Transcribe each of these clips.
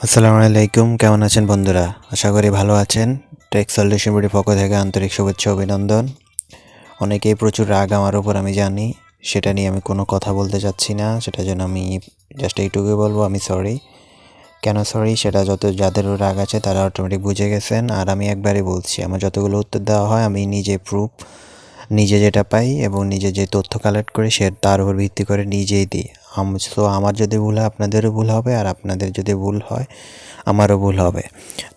আসসালামু আলাইকুম, কেমন আছেন বন্ধুরা? আশা করি ভালো আছেন। টেক সলিউশন বিডির পক্ষ থেকে আন্তরিক শুভেচ্ছা অভিনন্দন। অনেকেই প্রচুর রাগ আমার উপর, আমি জানি। সেটা নিয়ে আমি কোনো কথা বলতে চাচ্ছি না। সেটার জন্য আমি জাস্ট এইটুকুই বলবো, আমি সরি। কেন সরি সেটা যাদেরও রাগ আছে তারা অটোমেটিক বুঝে গেছেন। আর আমি একবারই বলছি, আমার যতগুলো উত্তর দেওয়া হয় আমি নিজে নিজে যেটা পাই এবং নিজে যে তথ্য কালেক্ট করি তার উপর ভিত্তি করে নিজেই দিই। সো আমার যদি ভুল হয় আপনাদেরও ভুল হবে, আর আপনাদের যদি ভুল হয় আমারও ভুল হবে।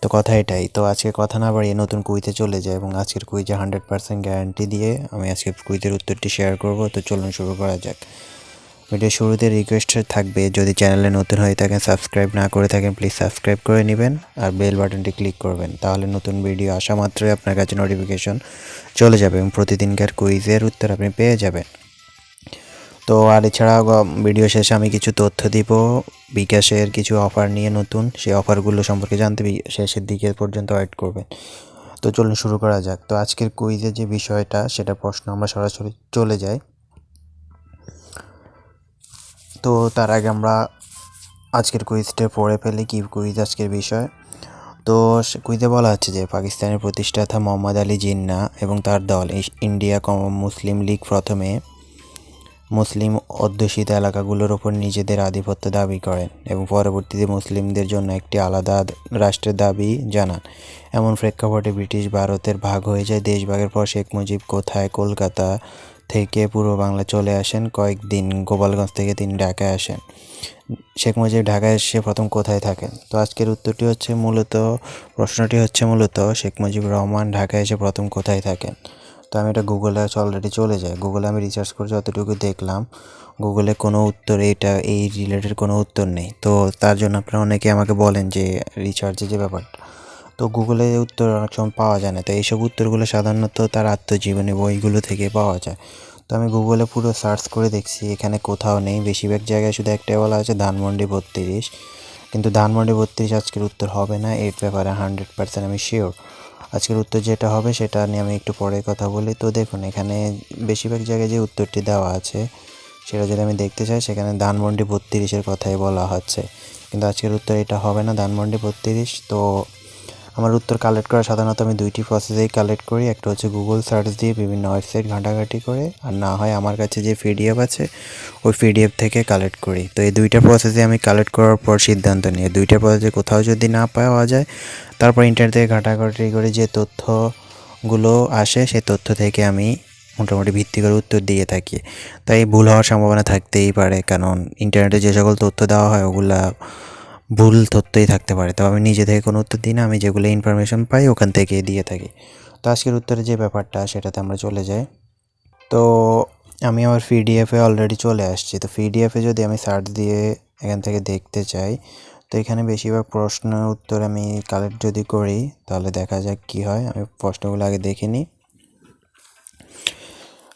তো কথা এটাই। তো আজকে কথা না বাড়িয়ে নতুন কুইজে চলে যায় এবং আজকের কুইজে 100% গ্যারান্টি দিয়ে আমি আজকে কুইজের উত্তরটি শেয়ার করব। তো চলুন শুরু করা যাক। ভিডিও শুরুতে রিকোয়েস্ট থাকবে, যদি চ্যানেলে নতুন হয়ে থাকেন, সাবস্ক্রাইব না করে থাকেন, প্লিজ সাবস্ক্রাইব করে নেবেন আর বেল বাটনটি ক্লিক করবেন। তাহলে নতুন ভিডিও আসা মাত্রই আপনার কাছে নোটিফিকেশন চলে যাবে এবং প্রতিদিনকার কুইজের উত্তর আপনি পেয়ে যাবেন। তো আর এছাড়াও ভিডিও শেষে আমি কিছু তথ্য দিব বিকাশের কিছু অফার নিয়ে, নতুন সেই অফারগুলো সম্পর্কে জানতে শেষের দিকে পর্যন্ত ওয়েট করবেন। তো চলুন শুরু করা যাক। তো আজকের কুইজের যে বিষয়টা, সেটা প্রশ্ন আমরা সরাসরি চলে যাই। তো তার আগে আমরা আজকের কুইজটা পড়ে ফেলি, কি কুইজ আজকের বিষয়। তো কুইজে বলা হচ্ছে যে পাকিস্তানের প্রতিষ্ঠাতা মোহাম্মদ আলী জিন্নাহ এবং তার দল ইন্ডিয়া মুসলিম লীগ প্রথমে মুসলিম অধ্যুষিত এলাকাগুলোর ওপর নিজেদের আধিপত্য দাবি করেন এবং পরবর্তীতে মুসলিমদের জন্য একটি আলাদা রাষ্ট্রের দাবি জানান। এমন প্রেক্ষাপটে ব্রিটিশ ভারতের ভাগ হয়ে যায়। দেশভাগের পর শেখ মুজিব কোথায় কলকাতা থেকে পূর্ব বাংলা চলে আসেন? কয়েকদিন গোপালগঞ্জ থেকে তিনি ঢাকায় আসেন। শেখ মুজিব ঢাকায় এসে প্রথম কোথায় থাকেন? তো আজকের উত্তরটি হচ্ছে প্রশ্নটি হচ্ছে মূলত শেখ মুজিবুর রহমান ঢাকায় এসে প্রথম কোথায় থাকেন। তো আমি এটা গুগলে অলরেডি চলে যাই। গুগলে আমি রিসার্চ করে যতটুকু দেখলাম, গুগলে কোনো উত্তর এই রিলেটেড কোনো উত্তর নেই। তো তার জন্য আপনারা অনেকে আমাকে বলেন যে রিসার্চের যে ব্যাপারটা, তো গুগলে উত্তর অনেক সময় পাওয়া যায় না। তো এইসব উত্তরগুলো সাধারণত তার আত্মজীবনী বইগুলো থেকে পাওয়া যায়। তো আমি গুগলে পুরো সার্চ করে দেখছি, এখানে কোথাও নেই। বেশিরভাগ জায়গায় শুধু একটাই বলা আছে, ধানমন্ডি 32। কিন্তু ধানমন্ডি 32 আজকের উত্তর হবে না, এর ব্যাপারে 100% আমি শিওর। আজকের উত্তর যেটা হবে সেটা নিয়ে আমি একটু পরে কথা বলি। তো দেখুন, এখানে বেশিরভাগ জায়গায় যে উত্তরটি দেওয়া আছে সেটা যদি আমি দেখতে চাই, সেখানে ধানমন্ডি 32-এর কথাই বলা হচ্ছে। কিন্তু আজকের উত্তর এটা হবে না, ধানমন্ডি 32। তো আমার উত্তর কালেক্ট করা সাধারণত আমি দুইটি প্রসেসেই কালেক্ট করি। একটা হচ্ছে গুগল সার্চ দিয়ে বিভিন্ন ওয়েবসাইট ঘাঁটাঘাঁটি করে, আর না হয় আমার কাছে যে পিডিএফ আছে ওই পিডিএফ থেকে কালেক্ট করি। তো এই দুইটা প্রসেসে আমি কালেক্ট করার পর সিদ্ধান্ত নিই। দুইটা প্রসেসে কোথাও যদি না পাওয়া যায়, তারপর ইন্টারনেট থেকে ঘাঁটাঘাঁটি করে যে তথ্যগুলো আসে সেই তথ্য থেকে আমি মোটামুটি ভিত্তি করে উত্তর দিয়ে থাকি। তাই ভুল হওয়ার সম্ভাবনা থাকতেই পারে, কারণ ইন্টারনেটে যে সকল তথ্য দেওয়া হয় ওগুলা ভুল তথ্যই থাকতে পারে। তো আমি নিজে থেকে কোনো উত্তর দিই না, আমি যেগুলো ইনফরমেশন পাই ওখান থেকেই দিয়ে থাকি। তো আজকের উত্তরে যে ব্যাপারটা সেটাতে আমরা চলে যাই। তো আমি আমার পিডিএফে অলরেডি চলে আসছি। তো পিডিএফে যদি আমি সার্চ দিয়ে এখান থেকে দেখতে চাই, তো এখানে বেশিরভাগ প্রশ্নের উত্তর আমি কালেক্ট যদি করি তাহলে দেখা যাক কি হয়। আমি প্রশ্নগুলো আগে দেখে নিই।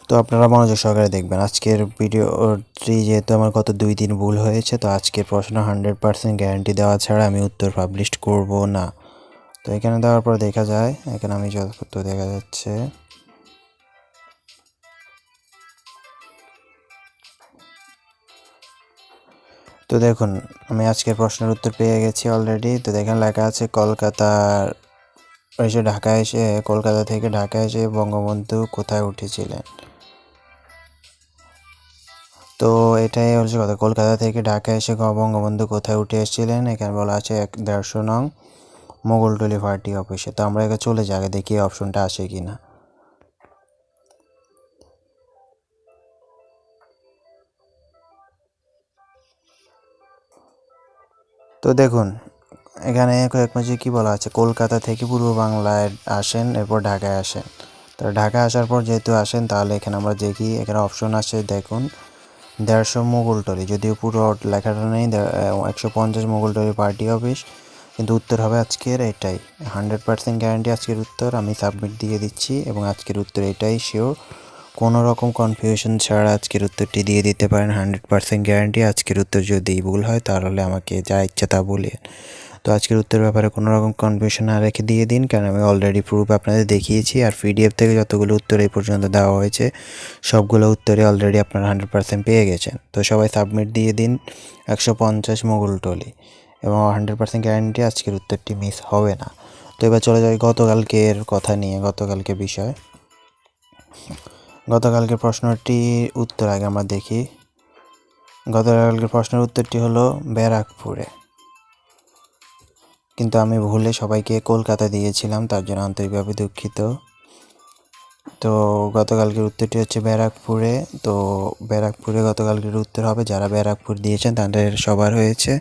তো আপনারা মনোযোগ সহকারে দেখবেন। আজকের ভিডিওটি যেহেতু আমার গত 2 দিন ভুল হয়েছে, তো আজকের প্রশ্ন 100% গ্যারান্টি দেওয়া ছাড়া আমি উত্তর পাবলিশ করব না। তো এখানে দেওয়ার পর দেখা যায়, এখানে আমি যত দেখা যাচ্ছে, তো দেখুন আমি আজকের প্রশ্নের উত্তর পেয়ে গেছি অলরেডি। তো দেখেন লেখা আছে কলকাতা থেকে ঢাকা এসে বঙ্গবন্ধু কোথায় উঠেছিলেন। তো এটাই হচ্ছে কথা, কলকাতা থেকে ঢাকা এসে বঙ্গবন্ধু কোথায় উঠে এসেছিলেন। এখানে বলা আছে 150 নং মোগলটুলি পার্টি অফিসে। তো আমরা এখানে চলে যাই, দেখি অপশনটা আসে কি না। তো দেখুন এখানে কয়েক মাঝে কী বলা আছে, কলকাতা থেকে পূর্ব বাংলায় আসেন, এরপর ঢাকায় আসেন। তো ঢাকা আসার পর যেহেতু আসেন, তাহলে এখানে আমরা দেখি এখানে অপশন আছে, দেখুন 150 মোগলটলি, যদিও পুরো লেখাটা নেই, 150 মোগলটলি পার্টি অফিস, কিন্তু উত্তর হবে আজকের এটাই। 100% গ্যারান্টি আজকের উত্তর, আমি সাবমিট দিয়ে দিচ্ছি এবং আজকের উত্তর এটাই শিওর। কোনো রকম কনফিউশন ছাড়া আজকের উত্তরটি দিয়ে দিতে পারেন, 100% গ্যারান্টি। আজকের উত্তর যদি ভুল হয় তাহলে আমাকে যা ইচ্ছা তা বলে। তো আজকের উত্তরের ব্যাপারে কোনো রকম কনফিউশন না রেখে দিয়ে দিন, কারণ আমি অলরেডি প্রুফ আপনাদের দেখিয়েছি। আর পিডিএফ থেকে যতগুলো উত্তর এই পর্যন্ত দেওয়া হয়েছে সবগুলো উত্তরে অলরেডি আপনারা 100% পেয়ে গেছেন। তো সবাই সাবমিট দিয়ে দিন 150 মোগলটলি। এবং 100% গ্যারান্টি আজকের উত্তরটি মিস হবে না। তো এবার চলে যাই গতকালকের কথা নিয়ে, গতকালকে বিষয়। গতকালকের প্রশ্নটির উত্তর আগে আমরা দেখি। গতকালকের প্রশ্নের উত্তরটি হলো ব্যারাকপুরে, কিন্তু আমি ভুলে সবাইকে কলকাতা দিয়েছিলাম, তার জন্য আন্তরিকভাবে দুঃখিত। তো গতকালকের উত্তরটি হচ্ছে ব্যারাকপুরে। তো ব্যারাকপুরে গতকালকের উত্তর হবে, যারা ব্যারাকপুর দিয়েছেন তাদের সবার হয়েছে।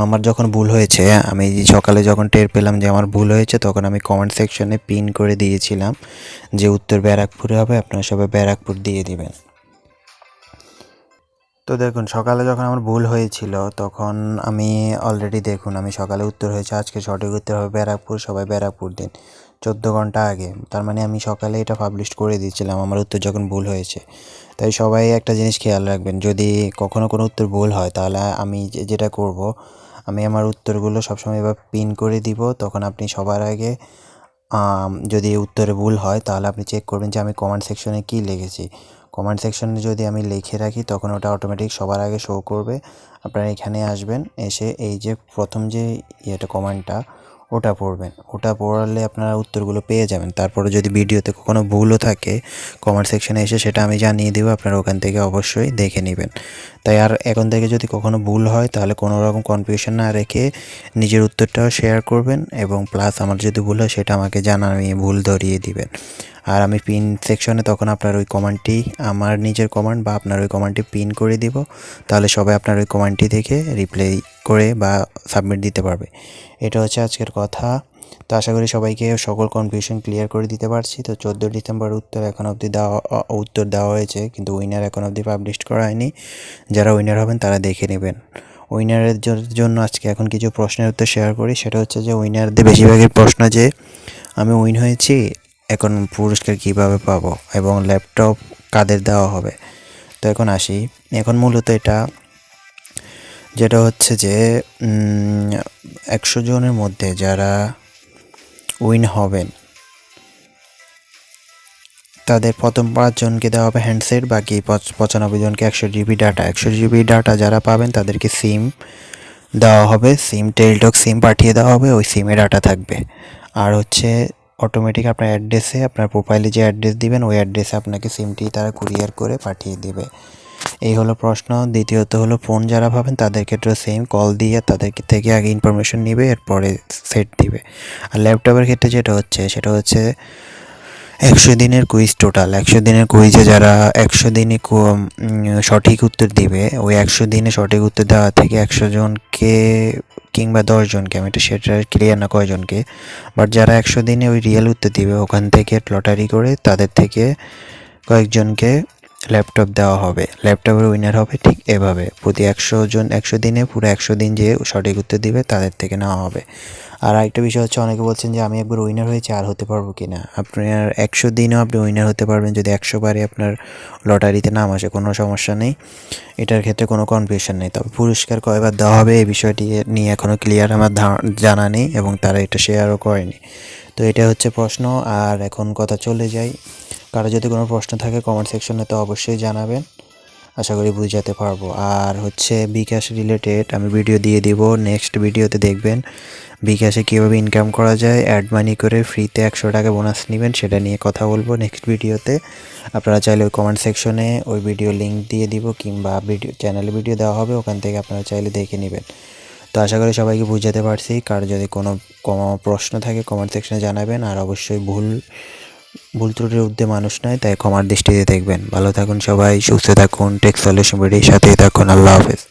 আমার যখন ভুল হয়েছে, আমি সকালে যখন টের পেলাম যে আমার ভুল হয়েছে, তখন আমি কমেন্ট সেকশনে পিন করে দিয়েছিলাম যে উত্তর ব্যারাকপুরে হবে, আপনারা সবাই ব্যারাকপুর দিয়ে দিবেন। তো দেখুন, সকালে যখন আমার ভুল হয়েছিল তখন আমি অলরেডি দেখুন আমি সকালে উত্তর হয়েছে আজকে সঠিক উত্তর হবে ব্যারাকপুর, সবাই ব্যারাকপুর দিন 14 ঘন্টা আগে। তার মানে আমি সকালে এটা পাবলিশ করে দিয়েছিলাম আমার উত্তর যখন ভুল হয়েছে। তাই সবাই একটা জিনিস খেয়াল রাখবেন, যদি কখনো কোনো উত্তর ভুল হয় তাহলে আমি যেটা করব, আমি আমার উত্তরগুলো সবসময় এবার পিন করে দিব। তখন আপনি সবার আগে যদি উত্তরে ভুল হয় তাহলে আপনি চেক করবেন যে আমি কমেন্ট সেকশনে কী লিখেছি। কমেন্ট সেকশনে যদি আমি লিখে রাখি তখন ওটা অটোমেটিক সবার আগে শো করবে। আপনারা এখানে আসবেন, এসে এই যে প্রথম যে কমেন্টটা ওটা পড়বেন। ওটা পড়লে আপনারা উত্তরগুলো পেয়ে যাবেন। তারপরে যদি ভিডিওতে কখনো ভুলও থাকে কমেন্ট সেকশনে এসে সেটা আমি জানিয়ে দেবো, আপনারা ওখান থেকে অবশ্যই দেখে নেবেন। তাই আর এখন থেকে যদি কখনো ভুল হয় তাহলে কোনো রকম কনফিউশন না রেখে নিজের উত্তরটাও শেয়ার করবেন, এবং প্লাস আমার যদি ভুল হয় সেটা আমাকে জানিয়ে ভুল ধরিয়ে দিবেন। আর আমি পিন সেকশনে তখন আপনার ওই কমেন্টটি, আমার নিজের কমেন্ট বা আপনার ওই কমেন্টটি পিন করে দিব। তাহলে সবাই আপনার ওই কমেন্টটি দেখে রিপ্লাই করে বা সাবমিট দিতে পারবে। এটা হচ্ছে আজকের কথা। তো আশা করি সবাইকে সকল কনফিউশন ক্লিয়ার করে দিতে পারছি। তো 14 ডিসেম্বর উত্তর এখন অবধি দেওয়া হয়েছে, কিন্তু উইনার এখন অবধি পাবলিশ করা হয়নি। যারা উইনার হবেন তারা দেখে নেবেন। উইনারের জন্য আজকে এখন কিছু প্রশ্নের উত্তর শেয়ার করি। সেটা হচ্ছে যে উইনারদের বেশিরভাগই প্রশ্ন যে আমি উইন হয়েছি, এখন পুরস্কার কিভাবে পাবো এবং ল্যাপটপ কাদের দেওয়া হবে। তো এখন আসি, এখন মূলত যেটা হচ্ছে যে 100 জনের মধ্যে যারা উইন হবেন তাদের প্রথম 5 জনকে দেওয়া হবে হ্যান্ডসেট, বাকি 95 জনকে 100 জিবি ডাটা। 100 জিবি ডাটা যারা পাবেন তাদেরকে সিম দেওয়া হবে, সিম টেলটক সিম পাঠিয়ে দেওয়া হবে, ওই সিমে ডাটা থাকবে। আর হচ্ছে অটোমেটিক আপনার অ্যাড্রেসে, আপনার প্রোফাইলে যে অ্যাড্রেস দিবেন ওই অ্যাড্রেসে আপনাকে সিমটি তারা কুরিয়ার করে পাঠিয়ে দেবে। এই হলো প্রশ্ন। দ্বিতীয়ত হলো ফোন যারা পাবেন তাদের ক্ষেত্রে সেম, কল দিয়ে তাদেরকে থেকে আগে ইনফরমেশন নেবে, এরপরে সেট দিবে। আর ল্যাপটপের ক্ষেত্রে যেটা হচ্ছে সেটা হচ্ছে 100 দিনের কুইজ। টোটাল 100 দিনের কুইজে যারা 100 দিনে সঠিক উত্তর দিবে, ওই 100 দিনে সঠিক উত্তর দেওয়া থেকে 100 জনকে কিংবা 10 জনকে, আমি এটা সেটা ক্লিয়ার না কয়জনকে, বাট যারা 100 দিনে ওই রিয়েল উত্তর দিবে ওখান থেকে লটারি করে তাদের থেকে কয়েকজনকে ল্যাপটপ দেওয়া হবে। ল্যাপটপের উইনার হবে ঠিক এভাবে, প্রতি 100 দিনে পুরো 100 দিন যে সঠিক উত্তর দিবে তাদের থেকে নেওয়া হবে। আর আরেকটা বিষয় হচ্ছে, অনেকে বলছেন যে আমি একবার উইনার হয়েছি আর হতে পারবো কি না। আপনার 100 দিনেও আপনি উইনার হতে পারবেন যদি 100 বারে আপনার লটারিতে নাম আসে, কোনো সমস্যা নেই, এটার ক্ষেত্রে কোনো কনফিউশন নেই। তবে পুরস্কার কয়বার দেওয়া হবে এই বিষয়টি নিয়ে এখনও ক্লিয়ার আমার জানা নেই, এবং তারা এটা শেয়ারও করেনি। তো এটা হচ্ছে প্রশ্ন। আর এখন কথা চলে যাই, কারো যদি কোনো প্রশ্ন থাকে কমেন্ট সেকশনে তো অবশ্যই জানাবেন, আশা করি বুঝাতে পারবো। আর হচ্ছে বিকাশ রিলেটেড আমি ভিডিও দিয়ে দিব, নেক্সট ভিডিওতে দেখবেন বিকাশে কীভাবে ইনকাম করা যায়, অ্যাড মানি করে ফ্রিতে 100 টাকা বোনাস নেবেন, সেটা নিয়ে কথা বলবো নেক্সট ভিডিওতে। আপনারা চাইলে ওই কমেন্ট সেকশনে ওই ভিডিও লিঙ্ক দিয়ে দিব, কিংবা চ্যানেলে ভিডিও দেওয়া হবে, ওখান থেকে আপনারা চাইলে দেখে নেবেন। তো আশা করি সবাইকে বুঝাতে পারছি। কারো যদি কোনো প্রশ্ন থাকে কমেন্ট সেকশনে জানাবেন। আর অবশ্যই ভুল ত্রুটির ঊর্ধ্বে মানুষ নয়, তাই ক্ষমার দৃষ্টিতে দেখবেন। ভালো থাকুন সবাই, সুস্থ থাকুন, টেক সলিউশন ভিডিওর সাথেই থাকুন। আল্লাহ হাফেজ।